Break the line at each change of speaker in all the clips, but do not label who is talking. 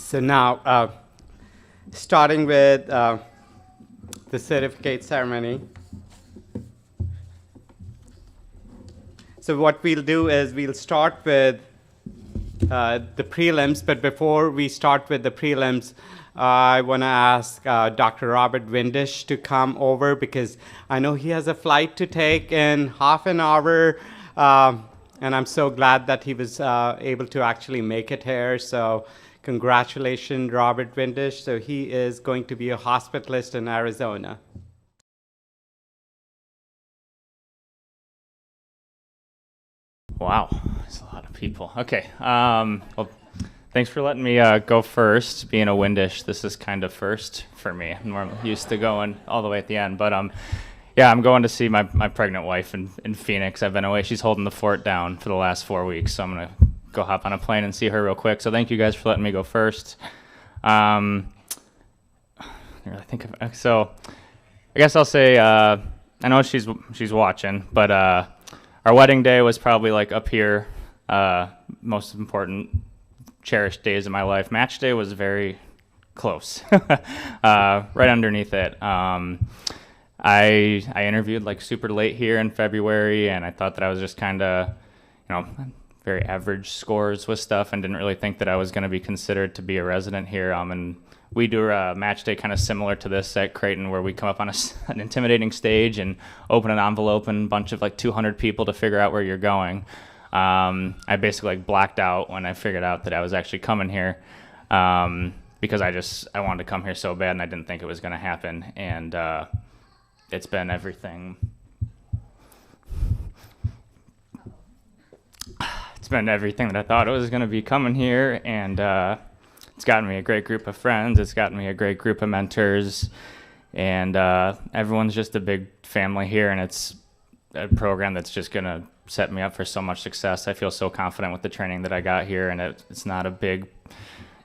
So now, starting with the certificate ceremony. So what we'll do is we'll start with the prelims, but before we start with the prelims, I want to ask Dr. Robert Windisch to come over because I know he has a flight to take in half an hour, and I'm so glad that he was able to actually make it here. So congratulations, Robert Windisch. So he is going to be a hospitalist in Arizona.
Wow, that's a lot of people. Okay, well, thanks for letting me go first. Being a Windisch, this is kind of first for me. I'm more used to going all the way at the end, but yeah, I'm going to see my pregnant wife in Phoenix. I've been away. She's holding the fort down for the last 4 weeks, so I'm going to go hop on a plane and see her real quick. So thank you guys for letting me go first. I guess I'll say I know she's watching, but our wedding day was probably like up here, most important, cherished days of my life. Match day was very close, right underneath it. I interviewed like super late here in February, and I thought that I was just kind of, very average scores with stuff, and didn't really think that I was going to be considered to be a resident here. And we do a match day kind of similar to this at Creighton, where we come up on an intimidating stage and open an envelope and a bunch of like 200 people to figure out where you're going. I basically like blacked out when I figured out that I was actually coming here, because I wanted to come here so bad, and I didn't think it was going to happen. And it's been everything. It's been everything that I thought it was going to be coming here, and it's gotten me a great group of friends. It's gotten me a great group of mentors, and everyone's just a big family here, and it's a program that's just going to set me up for so much success. I feel so confident with the training that I got here, and it's not a big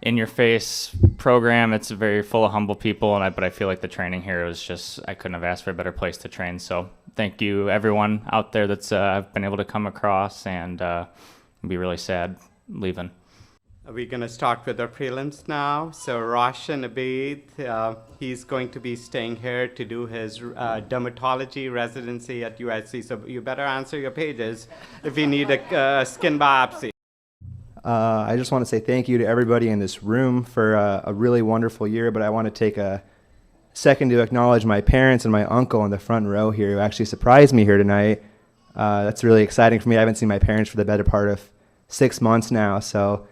in-your-face program. It's very full of humble people, but I feel like the training here was just, I couldn't have asked for a better place to train. So thank you, everyone out there that's I've been able to come across, and be really sad leaving.
We're going to start with our prelims now. So Roshan Abid, he's going to be staying here to do his dermatology residency at USC. So you better answer your pages if you need a skin biopsy.
I just want to say thank you to everybody in this room for a really wonderful year, but I want to take a second to acknowledge my parents and my uncle in the front row here who actually surprised me here tonight. That's really exciting for me. I haven't seen my parents for the better part of 6 months now, so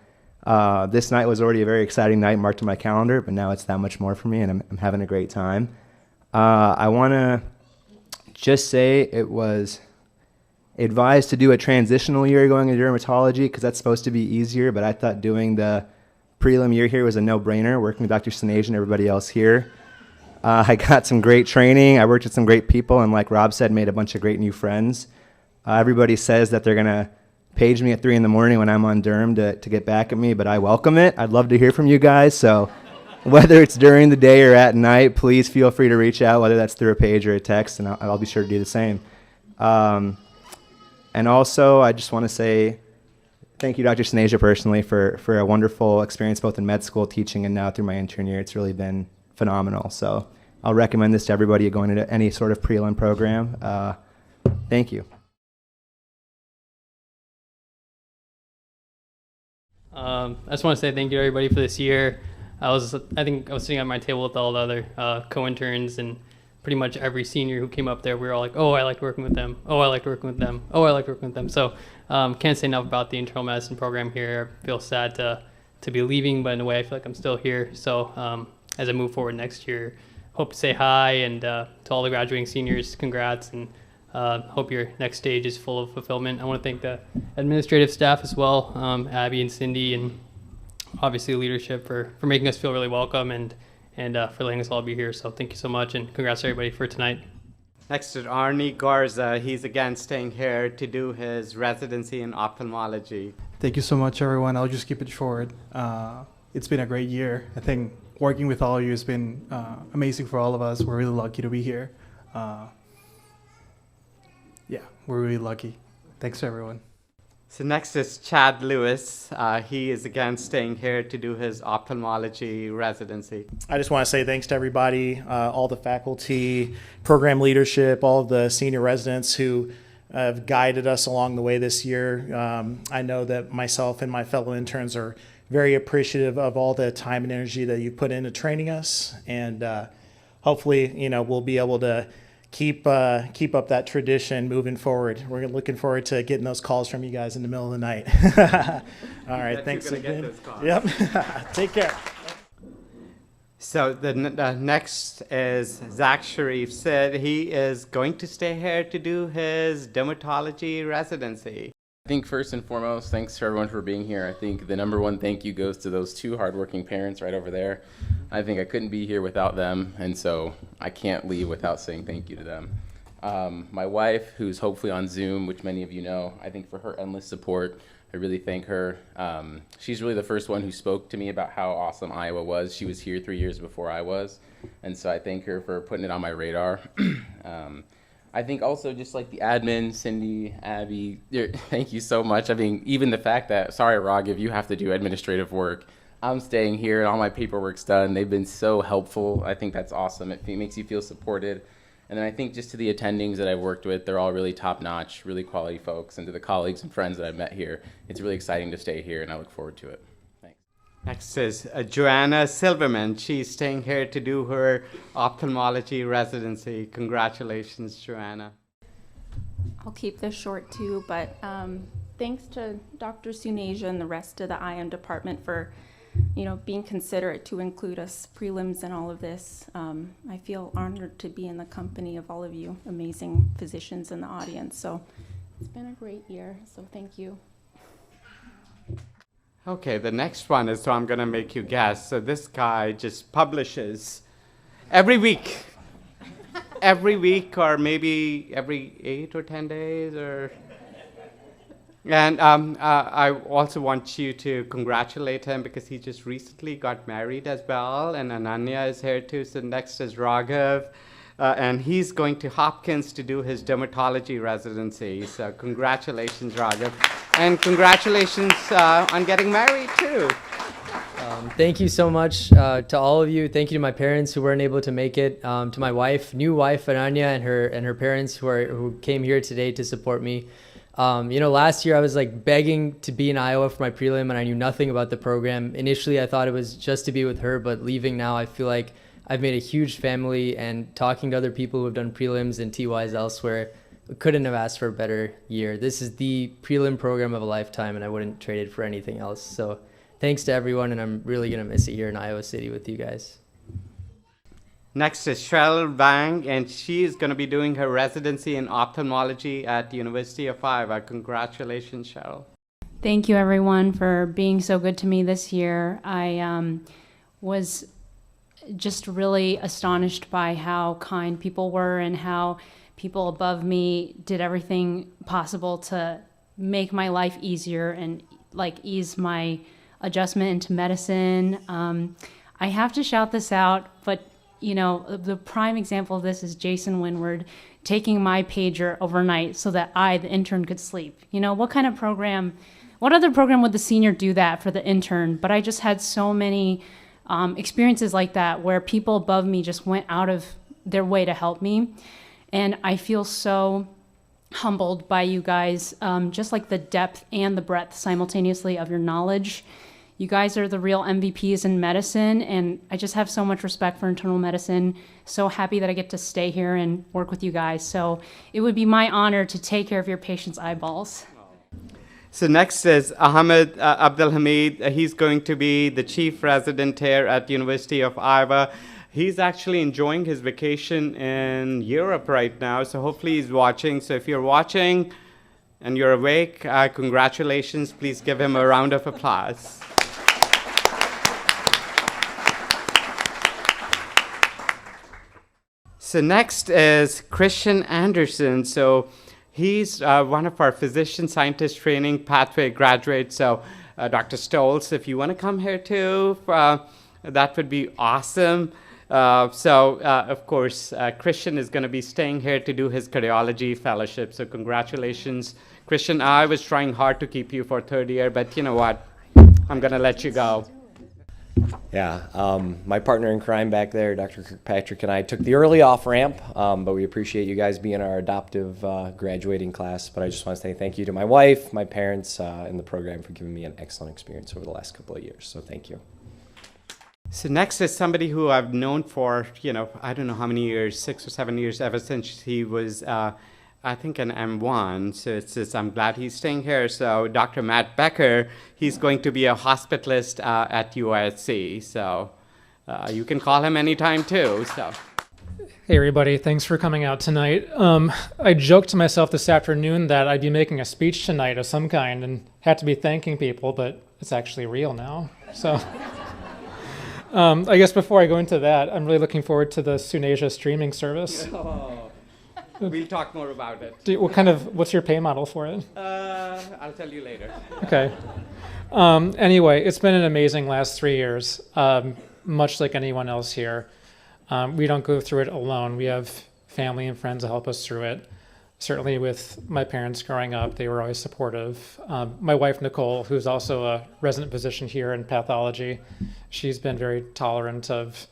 this night was already a very exciting night marked on my calendar, but now it's that much more for me, and I'm having a great time. I want to just say it was advised to do a transitional year going into dermatology because that's supposed to be easier, but I thought doing the prelim year here was a no-brainer, working with Dr. Sinaj and everybody else here. I got some great training. I worked with some great people, and like Rob said, made a bunch of great new friends. Everybody says that they're going to page me at 3 in the morning when I'm on derm to get back at me, but I welcome it. I'd love to hear from you guys, so whether it's during the day or at night, please feel free to reach out, whether that's through a page or a text, and I'll be sure to do the same. And also, I just want to say thank you, Dr. Sinaj, personally, for a wonderful experience both in med school teaching and now through my intern year. It's really been phenomenal. So I'll recommend this to everybody going into any sort of prelim program. Thank you.
I just want to say thank you to everybody for this year. I think I was sitting at my table with all the other co-interns, and pretty much every senior who came up there, we were all like, oh, I liked working with them. Oh, I liked working with them. Oh, I liked working with them. So can't say enough about the internal medicine program here. I feel sad to be leaving, but in a way I feel like I'm still here. So as I move forward next year, hope to say hi, and to all the graduating seniors, congrats, and hope your next stage is full of fulfillment. I want to thank the administrative staff as well, Abby and Cindy, and obviously leadership for making us feel really welcome, and for letting us all be here. So thank you so much, and congrats to everybody for tonight.
Next is Arnie Garza. He's again staying here to do his residency in ophthalmology.
Thank you so much, everyone. I'll just keep it short. It's been a great year. I think working with all of you has been amazing for all of us. We're really lucky to be here. Yeah, we're really lucky. Thanks, everyone.
So next is Chad Lewis. He is again staying here to do his ophthalmology residency.
I just want to say thanks to everybody, all the faculty, program leadership, all of the senior residents who have guided us along the way this year. I know that myself and my fellow interns are very appreciative of all the time and energy that you put into training us, and hopefully, we'll be able to keep up that tradition moving forward. We're looking forward to getting those calls from you guys in the middle of the night. All right, thanks again. Yep. Take care.
So the next is Zach Sharif. Said he is going to stay here to do his dermatology residency.
I think first and foremost, thanks to everyone for being here. I think the number one thank you goes to those two hardworking parents right over there. I think I couldn't be here without them, and so I can't leave without saying thank you to them. My wife, who's hopefully on Zoom, which many of you know, I think for her endless support, I really thank her. She's really the first one who spoke to me about how awesome Iowa was. She was here 3 years before I was, and so I thank her for putting it on my radar. I think also just like the admin, Cindy, Abby, thank you so much. I mean, even the fact that, sorry, Raghav, you have to do administrative work. I'm staying here and all my paperwork's done. They've been so helpful. I think that's awesome. It makes you feel supported. And then I think just to the attendings that I've worked with, they're all really top-notch, really quality folks. And to the colleagues and friends that I've met here, it's really exciting to stay here, and I look forward to it. Thanks.
Next is Joanna Silverman. She's staying here to do her ophthalmology residency. Congratulations, Joanna.
I'll keep this short too, but thanks to Dr. Sunasia and the rest of the IM department for being considerate to include us prelims in all of this. I feel honored to be in the company of all of you amazing physicians in the audience. So it's been a great year, so thank you.
Okay, the next one is, so I'm going to make you guess. So this guy just publishes every week. Every week, or maybe every 8 or 10 days, or... And I also want you to congratulate him because he just recently got married as well, and Ananya is here too. So next is Raghav, and he's going to Hopkins to do his dermatology residency. So congratulations, Raghav, and congratulations on getting married too.
Thank you so much to all of you. Thank you to my parents who weren't able to make it, to my wife, new wife Ananya, and her parents who came here today to support me. Last year I was like begging to be in Iowa for my prelim, and I knew nothing about the program. Initially, I thought it was just to be with her, but leaving now, I feel like I've made a huge family, and talking to other people who have done prelims and TYs elsewhere, couldn't have asked for a better year. This is the prelim program of a lifetime, and I wouldn't trade it for anything else. So thanks to everyone, and I'm really going to miss it here in Iowa City with you guys.
Next is Cheryl Wang, and she is going to be doing her residency in ophthalmology at the University of Iowa. Congratulations, Cheryl.
Thank you, everyone, for being so good to me this year. I was just really astonished by how kind people were and how people above me did everything possible to make my life easier and ease my adjustment into medicine. I have to shout this out, but the prime example of this is Jason Winward taking my pager overnight so that I, the intern, could sleep. What other program would the senior do that for the intern? But I just had so many experiences like that where people above me just went out of their way to help me. And I feel so humbled by you guys, just like the depth and the breadth simultaneously of your knowledge. You guys are the real MVPs in medicine, and I just have so much respect for internal medicine. So happy that I get to stay here and work with you guys. So it would be my honor to take care of your patients' eyeballs.
So next is Ahmed Abdelhamid. He's going to be the chief resident here at the University of Iowa. He's actually enjoying his vacation in Europe right now, so hopefully he's watching. So if you're watching and you're awake, congratulations. Please give him a round of applause. So next is Christian Anderson. So he's one of our physician scientist training pathway graduates. So Dr. Stoltz, if you want to come here too, that would be awesome. Of course, Christian is going to be staying here to do his cardiology fellowship. So congratulations, Christian, I was trying hard to keep you for third year, but you know what? I'm going to let you go.
Yeah, my partner in crime back there, Dr. Kirkpatrick, and I took the early off-ramp, but we appreciate you guys being our adoptive graduating class. But I just want to say thank you to my wife, my parents, and the program for giving me an excellent experience over the last couple of years. So thank you.
So next is somebody who I've known for, I don't know how many years, 6 or 7 years, ever since he was, I think, an M1. So I'm glad he's staying here. So Dr. Matt Becker, he's going to be a hospitalist at UISC. So you can call him anytime too. So.
Hey everybody, thanks for coming out tonight. I joked to myself this afternoon that I'd be making a speech tonight of some kind and had to be thanking people, but it's actually real now. So. I guess before I go into that, I'm really looking forward to the Sunasia streaming service.
Oh, we'll talk more about it.
What's your pay model for it?
I'll tell you later.
Okay. Anyway, it's been an amazing last 3 years, much like anyone else here. We don't go through it alone. We have family and friends to help us through it. Certainly with my parents growing up, they were always supportive. My wife, Nicole, who's also a resident physician here in pathology, she's been very tolerant of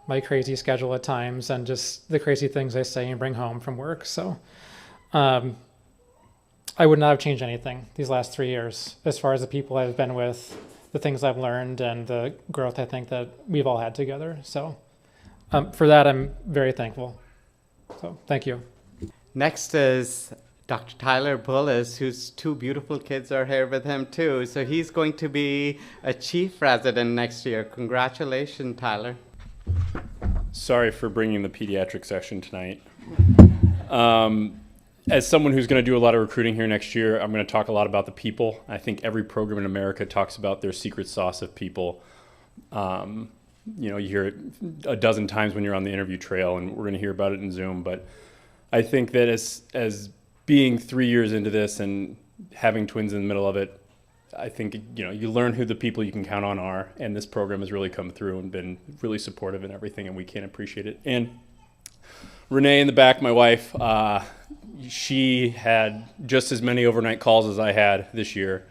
my crazy schedule at times and just the crazy things I say and bring home from work. So I would not have changed anything these last 3 years as far as the people I've been with, the things I've learned, and the growth I think that we've all had together. So for that, I'm very thankful. So thank you.
Next is Dr. Tyler Bullis, whose 2 beautiful kids are here with him too. So he's going to be a chief resident next year. Congratulations, Tyler.
Sorry for bringing the pediatric section tonight. As someone who's going to do a lot of recruiting here next year, I'm going to talk a lot about the people. I think every program in America talks about their secret sauce of people. You hear it a dozen times when you're on the interview trail, and we're going to hear about it in Zoom, but I think that as being 3 years into this and having twins in the middle of it, I think you learn who the people you can count on are, and this program has really come through and been really supportive in everything, and we can't appreciate it. And Renee in the back, my wife, she had just as many overnight calls as I had this year.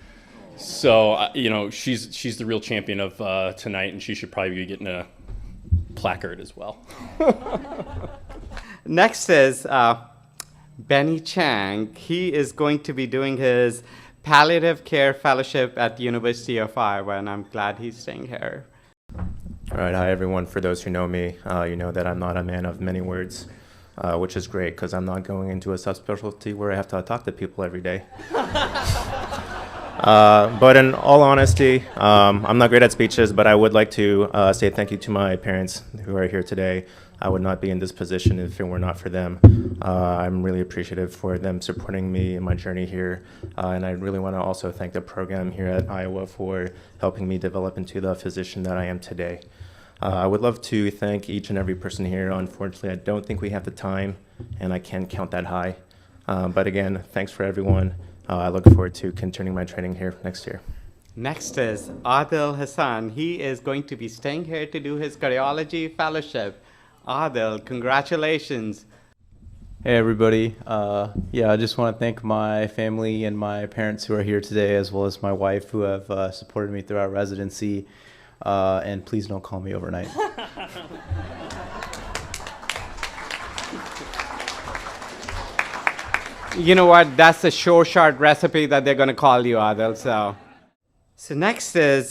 So she's the real champion of tonight, and she should probably be getting a placard as well.
Next is Benny Chang. He is going to be doing his palliative care fellowship at the University of Iowa, and I'm glad he's staying here.
All right, hi everyone. For those who know me, you know that I'm not a man of many words, which is great because I'm not going into a subspecialty where I have to talk to people every day. But in all honesty, I'm not great at speeches, but I would like to say thank you to my parents who are here today. I would not be in this position if it were not for them. I'm really appreciative for them supporting me in my journey here. And I really want to also thank the program here at Iowa for helping me develop into the physician that I am today. I would love to thank each and every person here. Unfortunately, I don't think we have the time, and I can't count that high. But again, thanks for everyone. I look forward to continuing my training here next year.
Next is Adil Hassan. He is going to be staying here to do his cardiology fellowship. Adil, congratulations.
Hey everybody. I just want to thank my family and my parents who are here today, as well as my wife who have supported me throughout residency. And please don't call me overnight.
You know what? That's a sure shot recipe that they're going to call you, Adil. So next is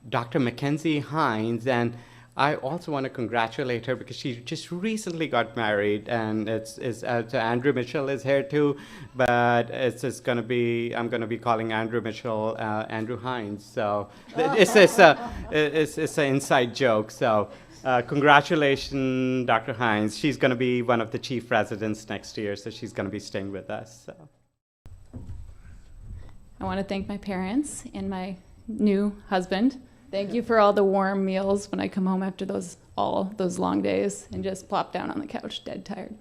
Dr. Mackenzie Hines, and I also want to congratulate her because she just recently got married, and so Andrew Mitchell is here too, but it's going to be, I'm going to be calling Andrew Mitchell Andrew Hines. So it's an inside joke. So congratulations, Dr. Hines. She's going to be one of the chief residents next year, so she's going to be staying with us. So.
I want to thank my parents and my new husband. Thank you for all the warm meals when I come home after all those long days and just plop down on the couch dead tired.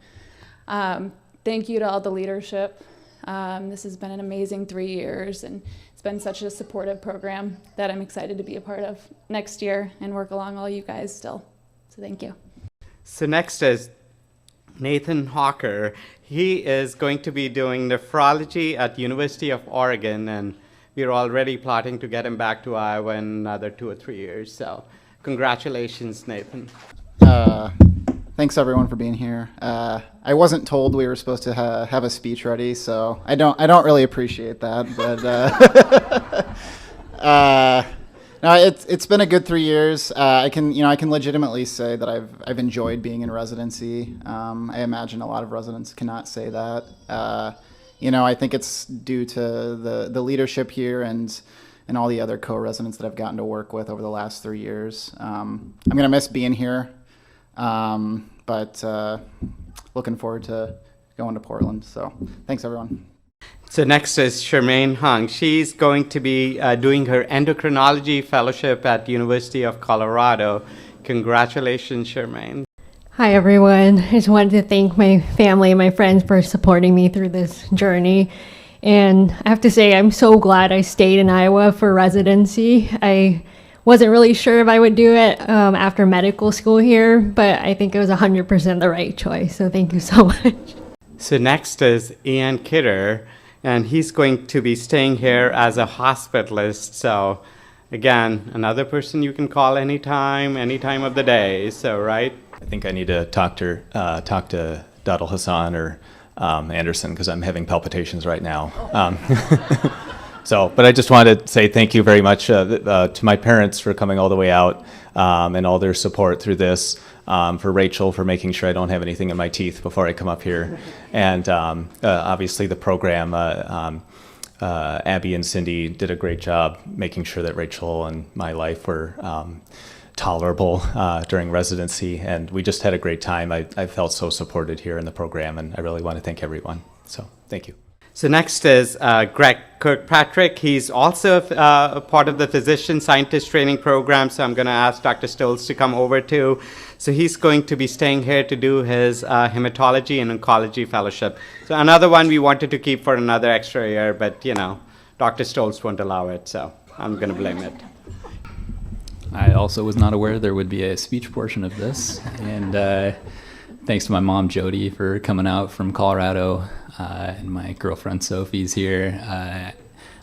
Thank you to all the leadership. This has been an amazing 3 years, and it's been such a supportive program that I'm excited to be a part of next year and work along all you guys still. So thank you.
So next is Nathaniel Hocker. He is going to be doing nephrology at University of Oregon, and we're already plotting to get him back to Iowa in another 2 or 3 years. So congratulations, Nathan.
Thanks everyone for being here. I wasn't told we were supposed to have a speech ready, so I don't really appreciate that. But no, it's been a good 3 years. I can legitimately say that I've enjoyed being in residency. I imagine a lot of residents cannot say that. I think it's due to the leadership here and all the other co-residents that I've gotten to work with over the last 3 years. I'm gonna miss being here. But looking forward to going to Portland. So thanks, everyone.
So next is Charmaine Hung. She's going to be doing her endocrinology fellowship at University of Colorado. Congratulations, Charmaine.
Hi, everyone. I just wanted to thank my family and my friends for supporting me through this journey. And I have to say, I'm so glad I stayed in Iowa for residency. I wasn't really sure if I would do it after medical school here, but I think it was 100% the right choice. So thank you so much.
So next is Ian Kidder, and he's going to be staying here as a hospitalist. So again, another person you can call any time of the day. So, right?
I think I need to talk to Adil Hassan or Anderson because I'm having palpitations right now. But I just wanted to say thank you very much to my parents for coming all the way out and all their support through this, for Rachel for making sure I don't have anything in my teeth before I come up here, and obviously the program, Abby and Cindy did a great job making sure that Rachel and my life were tolerable during residency, and we just had a great time. I felt so supported here in the program, and I really want to thank everyone. So thank you.
So next is Greg Kirkpatrick. He's also a part of the physician scientist training program, so I'm going to ask Dr. Stoltz to come over too. So he's going to be staying here to do his hematology and oncology fellowship. So another one we wanted to keep for another extra year, but Dr. Stoltz won't allow it, so I'm going to blame it.
I also was not aware there would be a speech portion of this, and thanks to my mom, Jody, for coming out from Colorado, and my girlfriend, Sophie's here.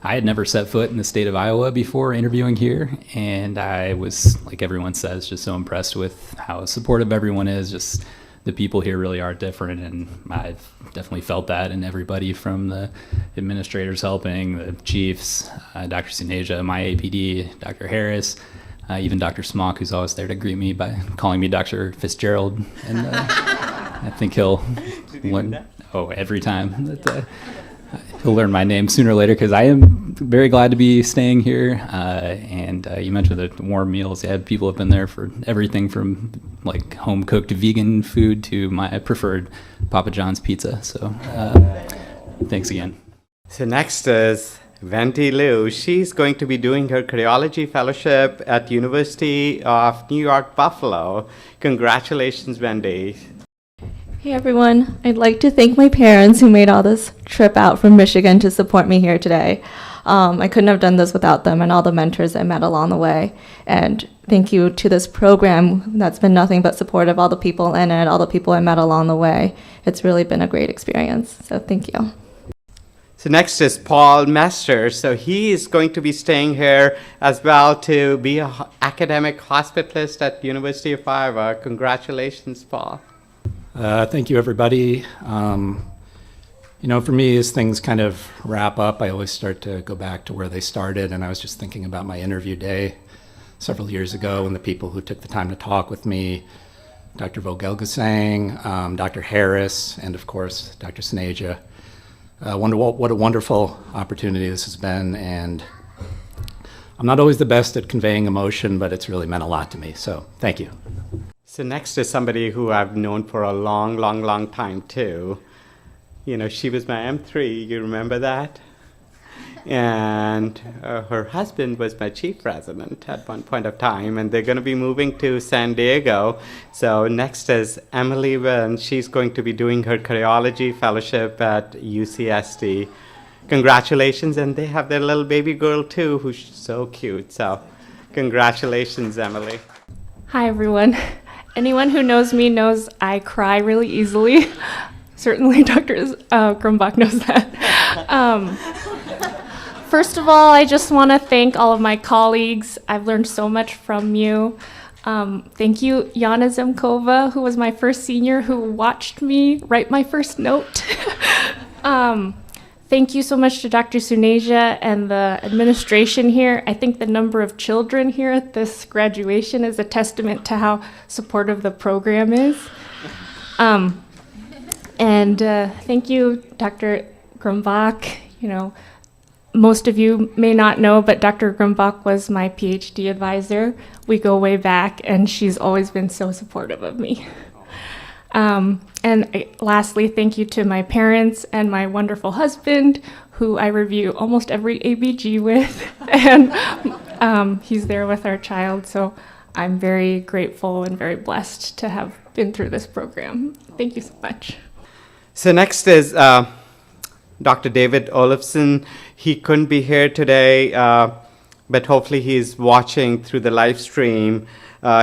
I had never set foot in the state of Iowa before interviewing here, and I was, like everyone says, just so impressed with how supportive everyone is. Just the people here really are different, and I've definitely felt that in everybody from the administrators helping, the chiefs, Dr. Suneja, my APD, Dr. Harris, even Dr. Smock, who's always there to greet me by calling me Dr. Fitzgerald, and I think he'll learn. Oh, every time that he'll learn my name sooner or later, because I am very glad to be staying here. And you mentioned the warm meals. Yeah, people have been there for everything from like home cooked vegan food to my preferred Papa John's pizza. So thanks again.
So next is Venti Liu. She's going to be doing her cardiology fellowship at University of New York, Buffalo. Congratulations, Wendy.
Hey everyone, I'd like to thank my parents who made all this trip out from Michigan to support me here today. I couldn't have done this without them and all the mentors I met along the way. And thank you to this program that's been nothing but supportive, all the people in it, all the people I met along the way. It's really been a great experience, so thank you.
So next is Paul Mester. So he is going to be staying here as well to be an academic hospitalist at the University of Iowa. Congratulations, Paul.
Thank you, everybody. For me, as things kind of wrap up, I always start to go back to where they started. And I was just thinking about my interview day several years ago and the people who took the time to talk with me, Dr. Vogelgesang, Dr. Harris, and of course, Dr. Suneja. What a wonderful opportunity this has been. And I'm not always the best at conveying emotion, but it's really meant a lot to me. So thank you.
So next is somebody who I've known for a long, long, long time too. She was my M3, you remember that? And her husband was my chief resident at one point of time, and they're going to be moving to San Diego. So next is Emily Wen. She's going to be doing her cardiology fellowship at UCSD. Congratulations, and they have their little baby girl too, who's so cute. So congratulations, Emily.
Hi everyone.
anyone who knows me knows I cry really easily. Certainly Dr. Grumbach knows that. First of all, I just want to thank all of my colleagues. I've learned so much from you. Thank you, Yana Zemkova, who was my first senior, who watched me write my first note. Thank you so much to Dr. Suneja and the administration here. I think the number of children here at this graduation is a testament to how supportive the program is. And thank you, Dr. Grumbach. You know, most of you may not know, but Dr. Grumbach was my PhD advisor. We go way back, and she's always been so supportive of me. Lastly, thank you to my parents and my wonderful husband, who I review almost every ABG with, and he's there with our child, so I'm very grateful and very blessed to have been through this program. Thank you so much.
So next is Dr. David Olofsson. He couldn't be here today, but hopefully he's watching through the live stream.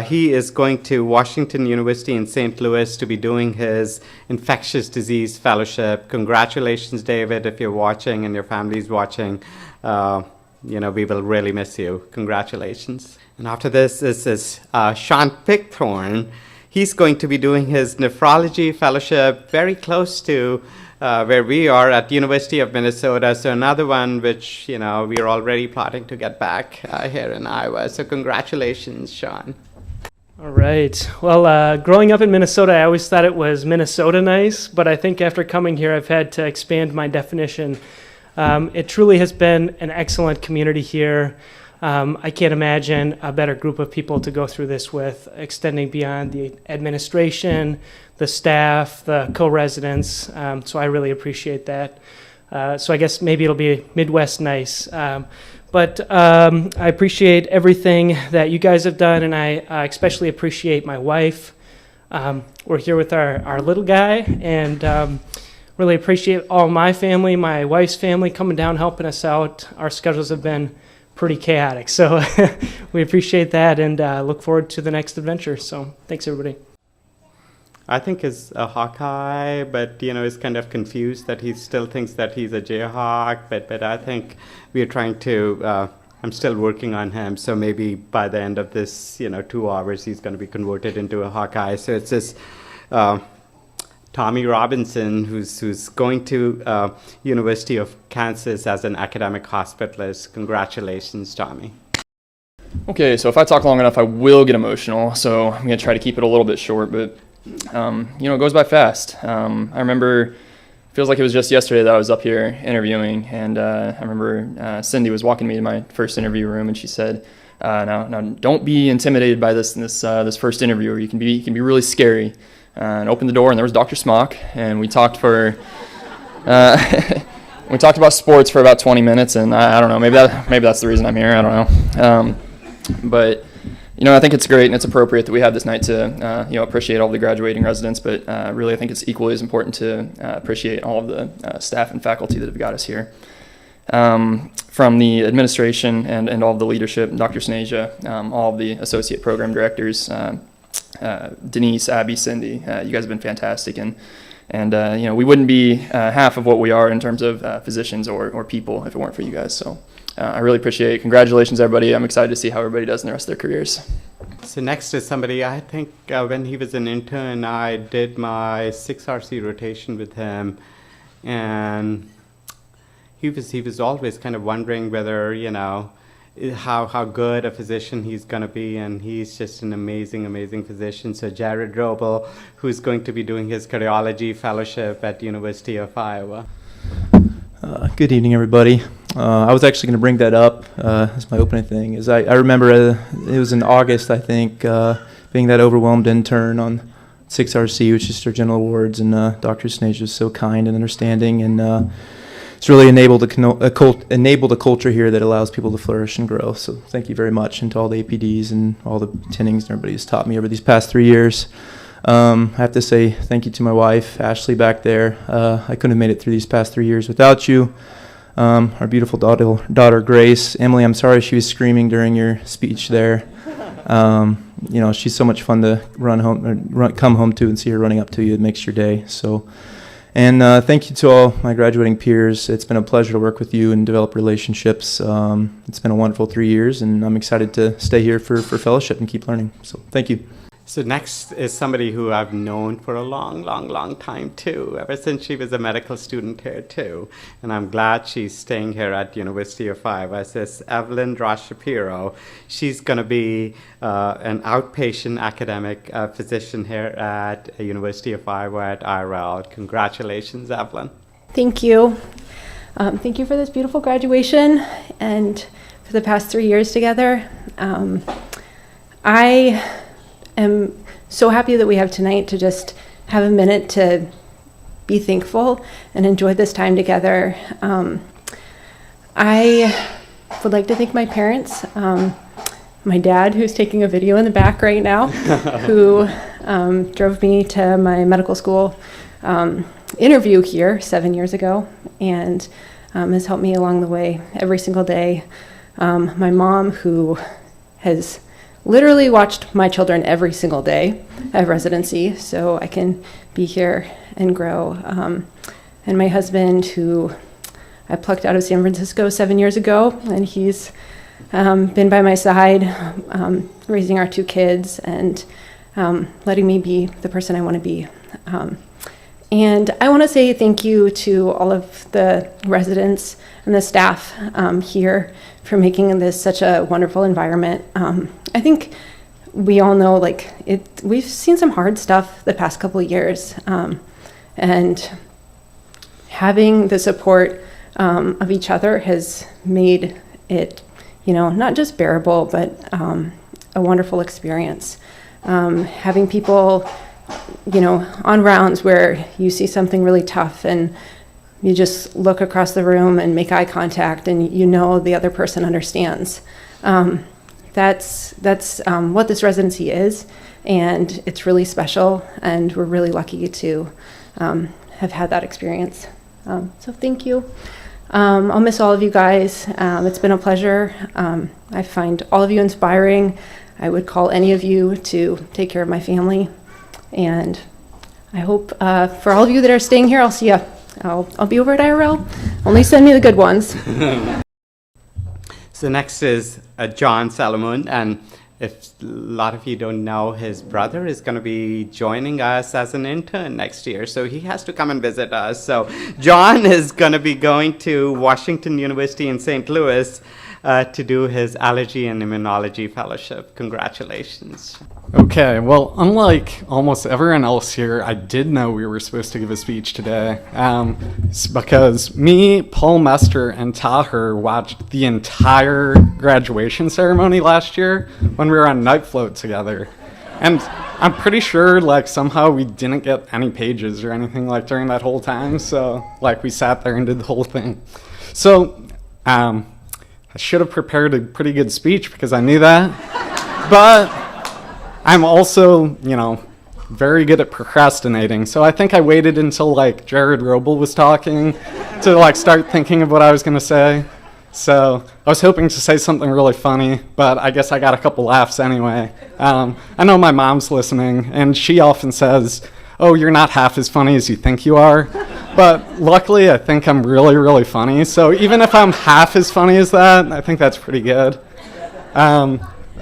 He is going to Washington University in St. Louis to be doing his infectious disease fellowship. Congratulations, David, if you're watching and your family's watching. We will really miss you. Congratulations. And after this is Sean Pickthorn. He's going to be doing his nephrology fellowship very close to where we are at University of Minnesota. So another one which, we are already plotting to get back here in Iowa. So congratulations, Sean.
All right. Well, growing up in Minnesota, I always thought it was Minnesota nice, but I think after coming here, I've had to expand my definition. It truly has been an excellent community here. I can't imagine a better group of people to go through this with, extending beyond the administration, the staff, the co-residents. So I really appreciate that. So I guess maybe it'll be Midwest nice. But I appreciate everything that you guys have done, and I especially appreciate my wife. We're here with our little guy, and really appreciate all my family, my wife's family coming down, helping us out. Our schedules have been pretty chaotic, so we appreciate that and look forward to the next adventure. So thanks, everybody.
I think he's a Hawkeye, but is kind of confused that he still thinks that he's a Jayhawk. But I think we are trying to. I'm still working on him, so maybe by the end of this, 2 hours, he's going to be converted into a Hawkeye. So it's this Tommy Robinson, who's going to University of Kansas as an academic hospitalist. Congratulations, Tommy.
Okay, so if I talk long enough, I will get emotional. So I'm going to try to keep it a little bit short, but it goes by fast. I remember, feels like it was just yesterday that I was up here interviewing, and I remember Cindy was walking me to my first interview room, and she said, "Now, don't be intimidated by this first interview. You can be really scary." And opened the door, and there was Dr. Smock, and we talked for we talked about sports for about 20 minutes, and I don't know, maybe that's the reason I'm here. I don't know, but. I think it's great and it's appropriate that we have this night to, appreciate all the graduating residents, but really I think it's equally as important to appreciate all of the staff and faculty that have got us here. From the administration and all of the leadership, Dr. Suneja, all of the associate program directors, Denise, Abby, Cindy, you guys have been fantastic, and we wouldn't be half of what we are in terms of physicians or people if it weren't for you guys. So. I really appreciate it. Congratulations, everybody. I'm excited to see how everybody does in the rest of their careers.
So next is somebody, I think when he was an intern, I did my 6RC rotation with him, and he was always kind of wondering whether, how good a physician he's going to be, and he's just an amazing physician. So Jared Robl, who's going to be doing his cardiology fellowship at University of Iowa.
Good evening, everybody. I was actually going to bring that up as my opening thing. I remember it was in August, I think, being that overwhelmed intern on 6RC, which is Sturgeon Awards, and Dr. Suneja is so kind and understanding, and it's really enabled a culture here that allows people to flourish and grow. So thank you very much, and to all the APDs and all the attendings and everybody who's taught me over these past 3 years. I have to say thank you to my wife, Ashley, back there. I couldn't have made it through these past 3 years without you. Our beautiful daughter, Grace. Emily, I'm sorry she was screaming during your speech there. she's so much fun to come home to and see her running up to you. It makes your day. So, and thank you to all my graduating peers. It's been a pleasure to work with you and develop relationships. It's been a wonderful 3 years, and I'm excited to stay here for fellowship and keep learning. So thank you.
So next is somebody who I've known for a long, long, long time too, ever since she was a medical student here too. And I'm glad she's staying here at University of Iowa. This Evelyn Ross-Shapiro. She's going to be an outpatient academic physician here at University of Iowa at IRL. Congratulations, Evelyn.
Thank you. Thank you for this beautiful graduation and for the past 3 years together. I am so happy that we have tonight to just have a minute to be thankful and enjoy this time together. I would like to thank my parents, my dad, who's taking a video in the back right now, who drove me to my medical school interview here 7 years ago and has helped me along the way every single day. My mom, who has literally watched my children every single day at residency so I can be here and grow. And my husband, who I plucked out of San Francisco 7 years ago, and he's been by my side raising our 2 kids and letting me be the person I want to be. And I want to say thank you to all of the residents and the staff here for making this such a wonderful environment. I think we all know, we've seen some hard stuff the past couple of years, and having the support of each other has made it, not just bearable, but a wonderful experience. Having people, on rounds where you see something really tough and you just look across the room and make eye contact and the other person understands. That's what this residency is, and it's really special, and we're really lucky to have had that experience. So thank you. I'll miss all of you guys. It's been a pleasure. I find all of you inspiring. I would call any of you to take care of my family, and I hope for all of you that are staying here, I'll see you. I'll be over at IRL. Only send me the good ones.
So next is John Salomone, and if a lot of you don't know, his brother is going to be joining us as an intern next year, so he has to come and visit us. So John is going to be going to Washington University in St. Louis to do his allergy and immunology fellowship. Congratulations.
Okay, well, unlike almost everyone else here, I did know we were supposed to give a speech today because me, Paul Mester, and Taher watched the entire graduation ceremony last year when we were on Night Float together. And I'm pretty sure, somehow we didn't get any pages or anything during that whole time, so, we sat there and did the whole thing. So, I should have prepared a pretty good speech because I knew that, but I'm also, very good at procrastinating. So I think I waited until Jared Robl was talking to start thinking of what I was going to say. So I was hoping to say something really funny, but I guess I got a couple laughs anyway. I know my mom's listening, and she often says, "Oh, you're not half as funny as you think you are." But luckily, I think I'm really, really funny. So even if I'm half as funny as that, I think that's pretty good.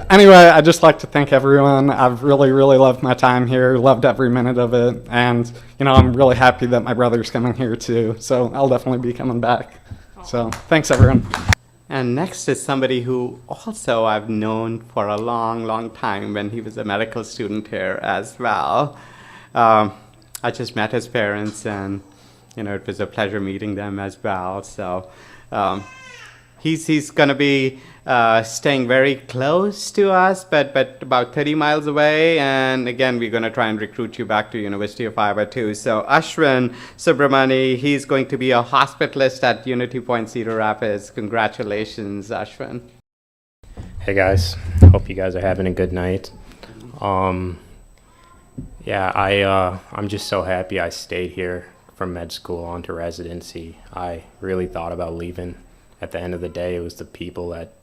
Anyway, I'd just like to thank everyone. I've really, really loved my time here, loved every minute of it. And, I'm really happy that my brother's coming here too. So I'll definitely be coming back. So thanks, everyone.
And next is somebody who also I've known for a long, long time when he was a medical student here as well. I just met his parents, and, it was a pleasure meeting them as well. So he's going to be staying very close to us, but about 30 miles away. And again, we're going to try and recruit you back to University of Iowa too. So Ashwin Subramani, he's going to be a hospitalist at Unity Point Cedar Rapids. Congratulations, Ashwin.
Hey guys, hope you guys are having a good night. I'm just so happy I stayed here from med school on to residency. I really thought about leaving. At the end of the day, it was the people that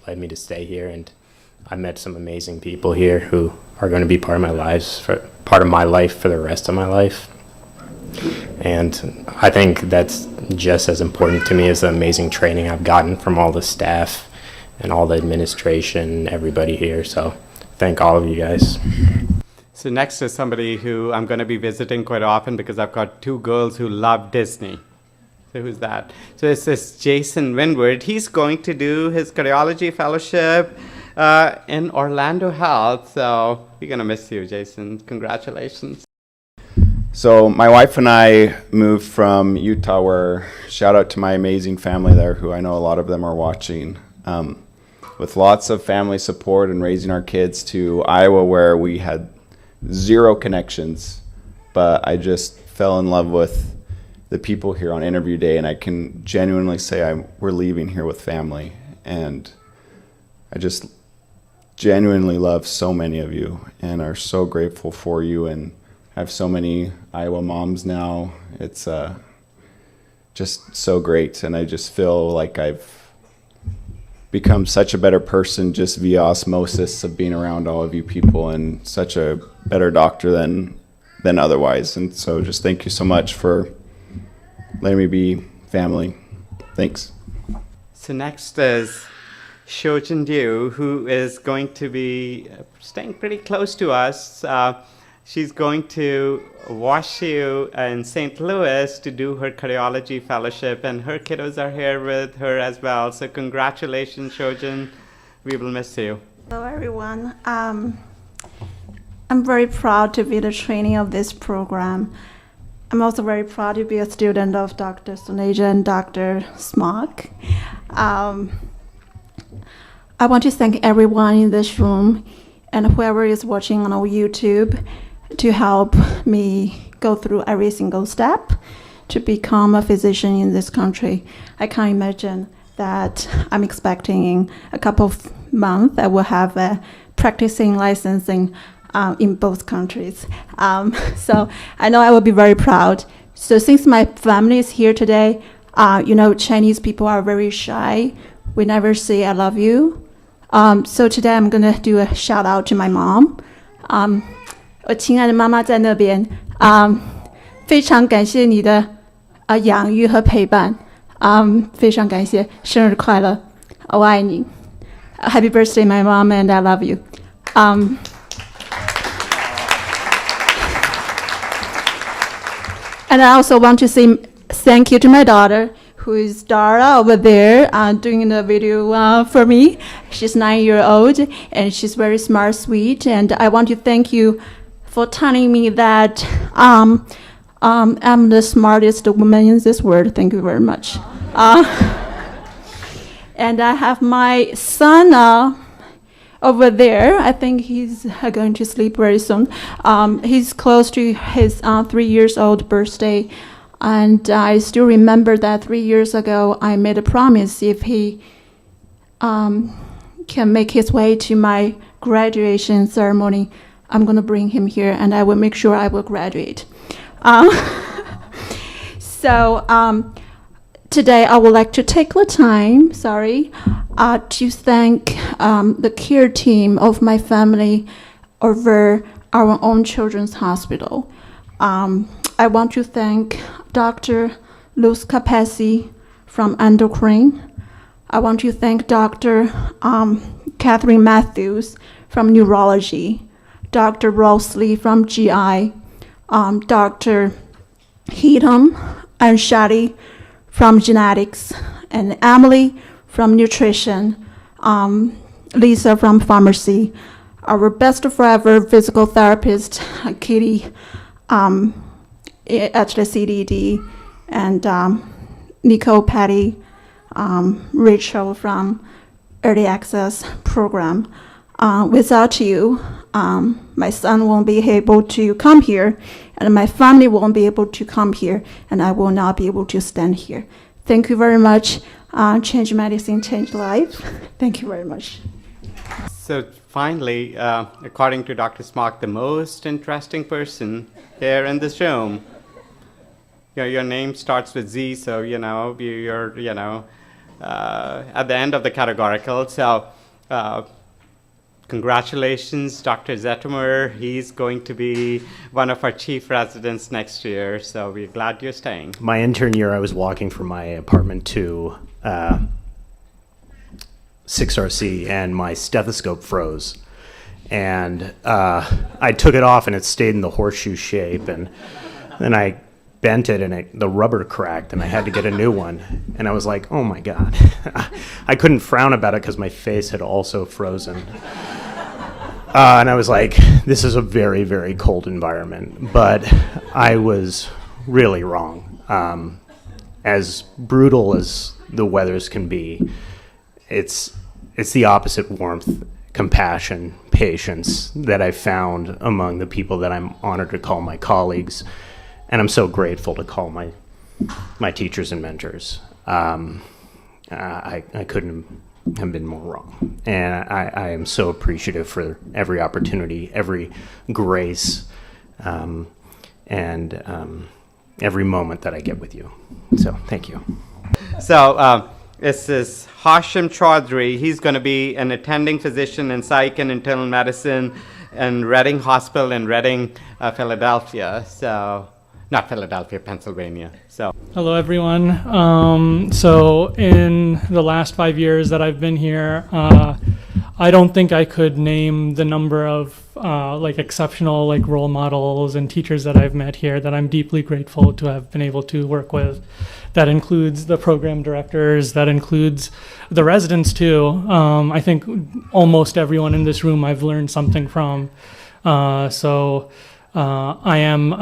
led me to stay here, and I met some amazing people here who are going to be part of my life for the rest of my life. And I think that's just as important to me as the amazing training I've gotten from all the staff and all the administration, everybody here. So thank all of you guys.
So next is somebody who I'm going to be visiting quite often because I've got two girls who love Disney. So who's that? So this is Jason Winward. He's going to do his cardiology fellowship in Orlando Health. So we're going to miss you, Jason. Congratulations.
So my wife and I moved from Utah, where shout out to my amazing family there, who I know a lot of them are watching, with lots of family support and raising our kids, to Iowa, where we had zero connections, but I just fell in love with the people here on interview day, and I can genuinely say we're leaving here with family, and I just genuinely love so many of you and are so grateful for you, and have so many Iowa moms now. It's just so great, and I just feel like I've become such a better person just via osmosis of being around all of you people, and such a better doctor than otherwise. And so just thank you so much for letting me be family. Thanks.
So next is Shojin Liu, who is going to be staying pretty close to us. She's going to WashU in St. Louis to do her cardiology fellowship, and her kiddos are here with her as well. So congratulations, Shojin. We will miss you.
Hello, everyone. I'm very proud to be the trainee of this program. I'm also very proud to be a student of Dr. Suneja and Dr. Smock. I want to thank everyone in this room and whoever is watching on our YouTube to help me go through every single step to become a physician in this country. I can't imagine that I'm expecting in a couple of months I will have a practicing licensing in both countries. So I know I will be very proud. So since my family is here today, Chinese people are very shy. We never say I love you. So today I'm going to do a shout out to my mom. 我亲爱的妈妈在那边，非常感谢你的养育和陪伴，非常感谢，生日快乐，我爱你。Happy birthday, my mom, and I love you. And I also want to say thank you to my daughter, who is Dara over there, doing the video for me. She's 9 years old, and she's very smart, sweet, and I want to thank you for telling me that I'm the smartest woman in this world. Thank you very much. And I have my son over there. I think he's going to sleep very soon. He's close to his 3 years old birthday. And I still remember that 3 years ago, I made a promise if he can make his way to my graduation ceremony, I'm going to bring him here, and I will make sure I will graduate. So today I would like to take the time, to thank the care team of my family over our own children's hospital. I want to thank Dr. Luz Capesi from endocrine. I want to thank Dr. Catherine Matthews from neurology, Dr. Rosalie from GI, Dr. Heatham and Shadi from genetics, and Emily from nutrition, Lisa from pharmacy, our best forever physical therapist, Katie at the CDD, and Nico, Patty, Rachel from Early Access Program. Without you, my son won't be able to come here, and my family won't be able to come here, and I will not be able to stand here. Thank you very much. Change medicine, change life. Thank you very much.
So finally, according to Dr. Smock, the most interesting person here in this room. Your name starts with Z, so you're at the end of the categorical. So congratulations, Dr. Zetumer. He's going to be one of our chief residents next year, so we're glad you're staying.
My intern year, I was walking from my apartment to 6RC, and my stethoscope froze. And I took it off, and it stayed in the horseshoe shape, and then I bent it, and the rubber cracked, and I had to get a new one. And I was like, oh my God. I couldn't frown about it because my face had also frozen. And I was like, this is a very, very cold environment. But I was really wrong. As brutal as the weathers can be, it's the opposite warmth, compassion, patience that I found among the people that I'm honored to call my colleagues. And I'm so grateful to call my teachers and mentors. I couldn't have been more wrong. And I am so appreciative for every opportunity, every grace, and every moment that I get with you. So thank you.
So this is Hashim Chaudhry. He's going to be an attending physician in psych and internal medicine in Reading Hospital in Reading, Philadelphia. So. Not Philadelphia, Pennsylvania. So.
Hello, everyone. So in the last 5 years that I've been here, I don't think I could name the number of exceptional role models and teachers that I've met here that I'm deeply grateful to have been able to work with. That includes the program directors, that includes the residents too. I think almost everyone in this room I've learned something from. I am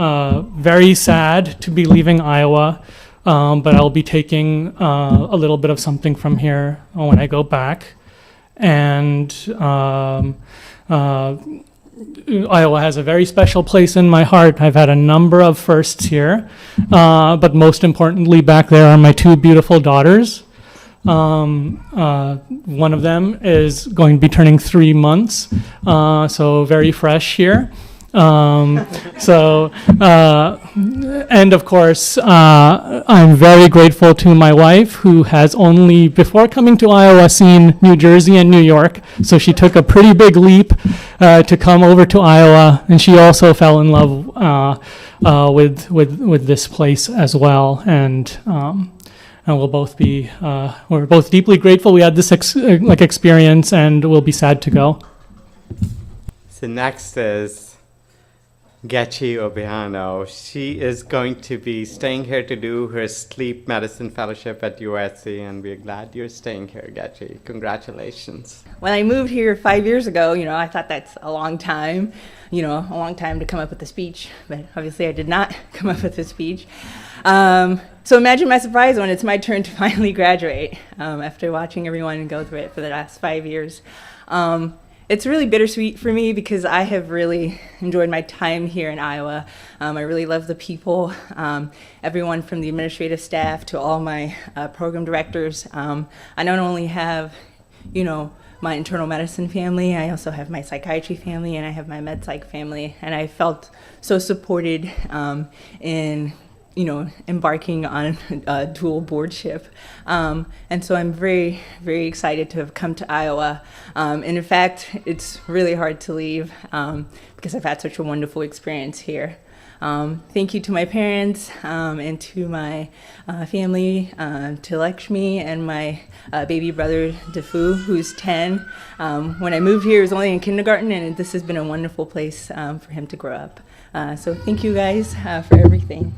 very sad to be leaving Iowa, but I'll be taking a little bit of something from here when I go back. And Iowa has a very special place in my heart. I've had a number of firsts here, but most importantly, back there are my two beautiful daughters. One of them is going to be turning 3 months, so very fresh here. And of course, I'm very grateful to my wife, who has only, before coming to Iowa, seen New Jersey and New York. So she took a pretty big leap to come over to Iowa, and she also fell in love with this place as well. And we'll both be, we're both deeply grateful we had this experience, and we'll be sad to go.
So next is Getchi Obiano. She is going to be staying here to do her sleep medicine fellowship at USC, and we're glad you're staying here, Getchi. Congratulations.
When I moved here 5 years ago, I thought that's a long time, a long time to come up with a speech, but obviously I did not come up with a speech. So imagine my surprise when it's my turn to finally graduate, after watching everyone go through it for the last 5 years. It's really bittersweet for me because I have really enjoyed my time here in Iowa. I really love the people, everyone from the administrative staff to all my program directors. I not only have, my internal medicine family, I also have my psychiatry family, and I have my med psych family, and I felt so supported in embarking on a dual boardship. And so I'm very, very excited to have come to Iowa. And in fact, it's really hard to leave because I've had such a wonderful experience here. Thank you to my parents and to my family, to Lakshmi and my baby brother, Defu, who's 10. When I moved here, he was only in kindergarten, and this has been a wonderful place for him to grow up. So thank you guys for everything.